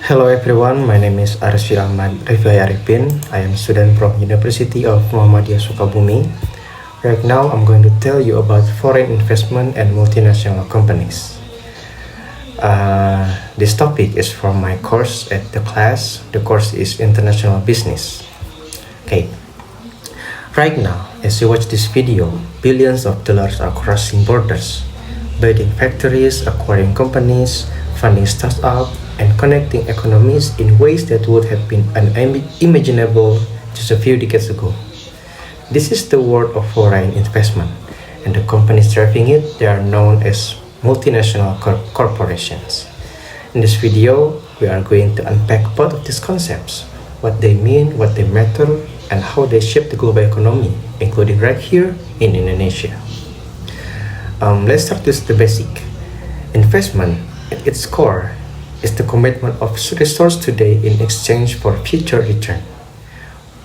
Hello everyone, my name is Arsyi Arifin. I am a student from University of Muhammadiyah Sukabumi. Right now, I'm going to tell you about foreign investment and multinational companies. This topic is from my course at the class. The course is International Business. Okay. Right now, as you watch this video, billions of dollars are crossing borders, building factories, acquiring companies, funding startups, and connecting economies in ways that would have been unimaginable just a few decades ago. This is the world of foreign investment, and the companies driving it, they are known as multinational corporations. In this video, we are going to unpack both of these concepts, what they mean, what they matter, and how they shape the global economy, including right here in Indonesia. Let's start with the basic. Investment, at its core, is the commitment of resource today in exchange for future return.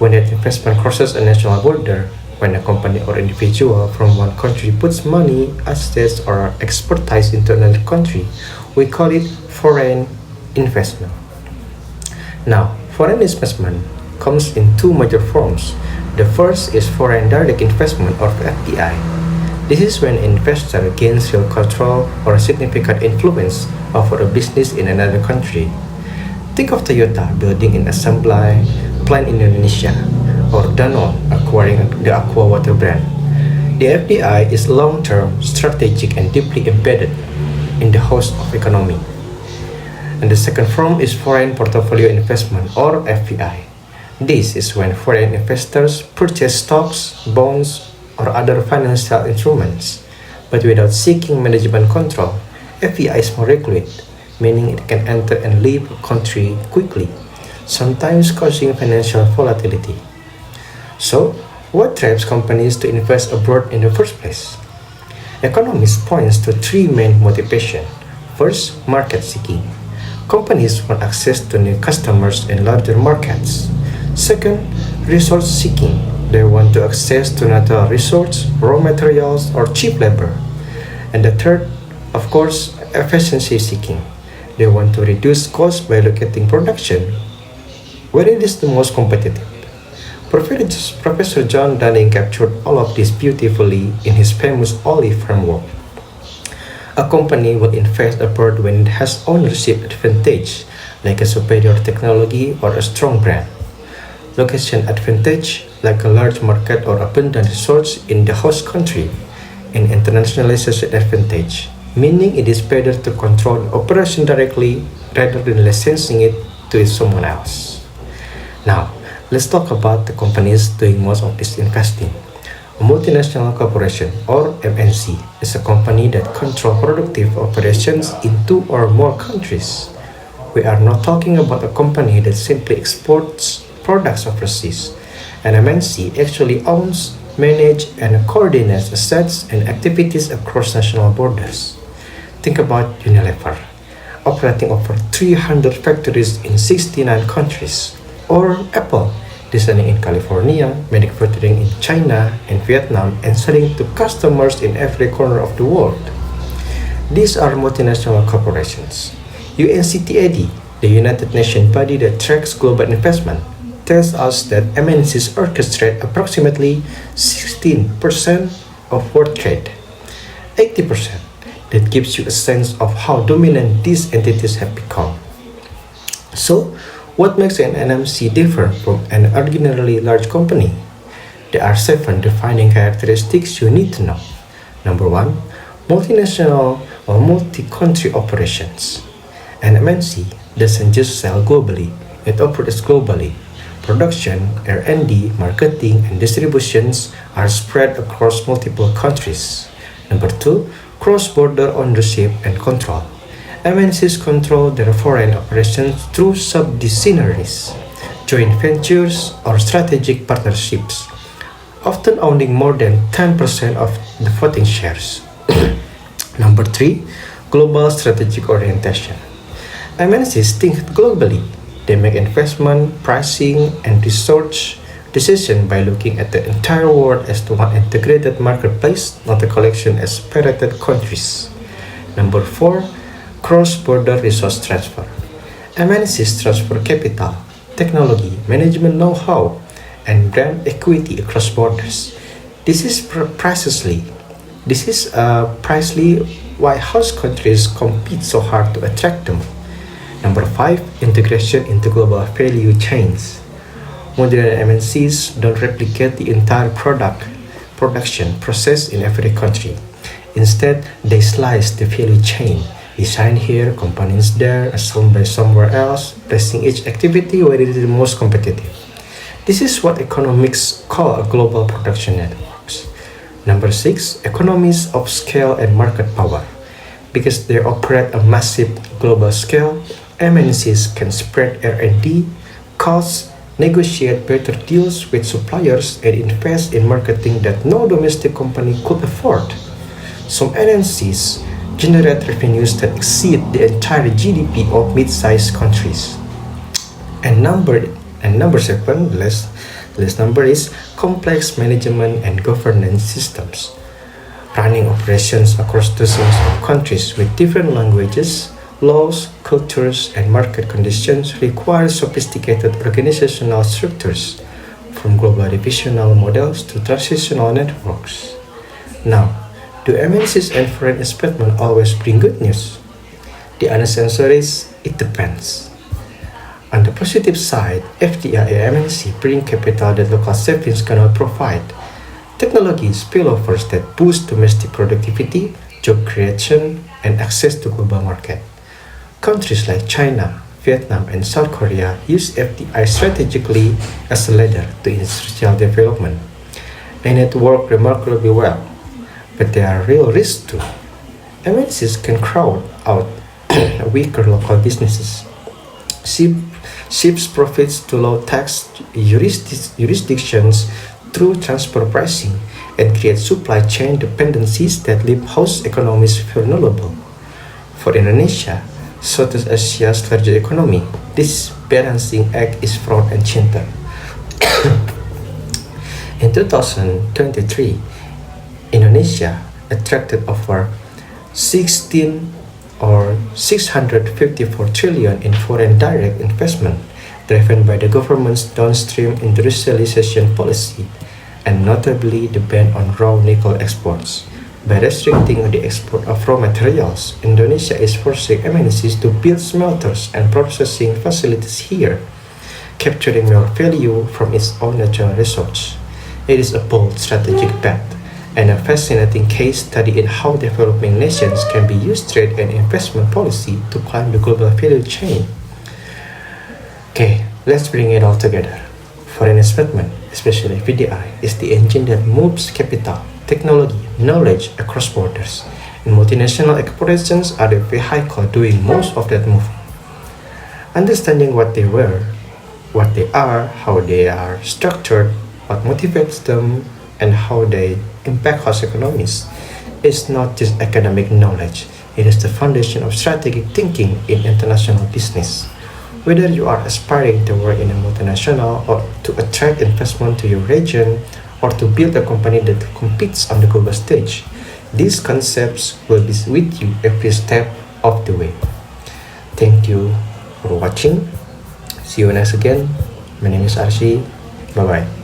When that investment crosses a national border, when a company or individual from one country puts money, assets, or expertise into another country, we call it foreign investment. Now, foreign investment comes in two major forms. The first is foreign direct investment, or FDI. This is when an investor gains real control or significant influence over a business in another country. Think of Toyota building an assembly plant in Indonesia, or Danone acquiring the Aqua water brand. The FDI is long-term, strategic, and deeply embedded in the host of economy. And the second form is foreign portfolio investment, or FPI. This is when foreign investors purchase stocks, bonds, or other financial instruments, but without seeking management control. FPI is more liquid, meaning it can enter and leave a country quickly, sometimes causing financial volatility. So, what drives companies to invest abroad in the first place? Economists point to three main motivations. First, market seeking. Companies want access to new customers in larger markets. Second, resource seeking. They want to access to natural resources, raw materials, or cheap labor. And the third, of course, efficiency seeking. They want to reduce costs by locating production where it is the most competitive. Professor John Dunning captured all of this beautifully in his famous OLIVE framework. A company will invest abroad when it has ownership advantage, like a superior technology or a strong brand. Location advantage, like a large market or abundant resource in the host country. And internationalization advantage, meaning it is better to control an operation directly rather than licensing it to someone else. Now, let's talk about the companies doing most of this investing. A multinational corporation, or MNC, is a company that controls productive operations in two or more countries. We are not talking about a company that simply exports products overseas. An MNC actually owns, manages, and coordinates assets and activities across national borders. Think about Unilever, operating over 300 factories in 69 countries, or Apple, designing in California, manufacturing in China and Vietnam, and selling to customers in every corner of the world. These are multinational corporations. UNCTAD, the United Nations body that tracks global investment, tells us that MNCs orchestrate approximately 16% of world trade. 80%. That gives you a sense of how dominant these entities have become. So, what makes an MNC different from an ordinarily large company? There are 7 defining characteristics you need to know. Number 1, multinational or multi-country operations. An MNC doesn't just sell globally, it operates globally. Production, R&D, marketing, and distributions are spread across multiple countries. Number 2, cross-border ownership and control. MNCs control their foreign operations through subsidiaries, joint ventures, or strategic partnerships, often owning more than 10% of the voting shares. Number 3, global strategic orientation. MNCs think globally. They make investment, pricing, and research decisions by looking at the entire world as one integrated marketplace, not a collection of separated countries. Number 4, cross-border resource transfer. MNCs transfer capital, technology, management know-how, and brand equity across borders. This is precisely why host countries compete so hard to attract them. Number five, integration into global value chains. Modern MNCs don't replicate the entire production process in every country. Instead, they slice the value chain, design here, components there, assembled by somewhere else, placing each activity where it is the most competitive. This is what economics call a global production networks. Number six, economies of scale and market power. Because they operate a massive global scale, MNCs can spread R&D costs, negotiate better deals with suppliers, and invest in marketing that no domestic company could afford. Some MNCs generate revenues that exceed the entire GDP of mid-sized countries. And number seven, the last number is complex management and governance systems. Running operations across dozens of countries with different languages, laws, cultures, and market conditions require sophisticated organizational structures, from global divisional models to transitional networks. Now, do MNCs and foreign investment always bring good news? The honest answer is it depends. On the positive side, FDI and MNC bring capital that local savings cannot provide. Technology spillovers that boost domestic productivity, job creation, and access to global market. Countries like China, Vietnam, and South Korea use FDI strategically as a ladder to industrial development. And it worked remarkably well, but there are real risks too. MNCs can crowd out weaker local businesses, shifts profits to low-tax jurisdictions through transfer pricing, and create supply chain dependencies that leave host economies vulnerable. For Indonesia, Southeast Asia's largest economy, this balancing act is fraught and chinta. In 2023, Indonesia attracted over 654 trillion in foreign direct investment, driven by the government's downstream industrialization policy, and notably the ban on raw nickel exports. By restricting the export of raw materials, Indonesia is forcing MNCs to build smelters and processing facilities here, capturing more value from its own natural resources. It is a bold strategic bet, and a fascinating case study in how developing nations can be used trade and investment policy to climb the global value chain. Okay, let's bring it all together. Foreign investment, especially FDI, is the engine that moves capital, technology, knowledge across borders, and multinational corporations are the vehicle doing most of that movement. Understanding what they were, what they are, how they are structured, what motivates them, and how they impact host economies is not just academic knowledge, it is the foundation of strategic thinking in international business. Whether you are aspiring to work in a multinational or to attract investment to your region or to build a company that competes on the global stage, these concepts will be with you every step of the way. Thank you for watching. See you next again. My name is Arsyi. Bye bye.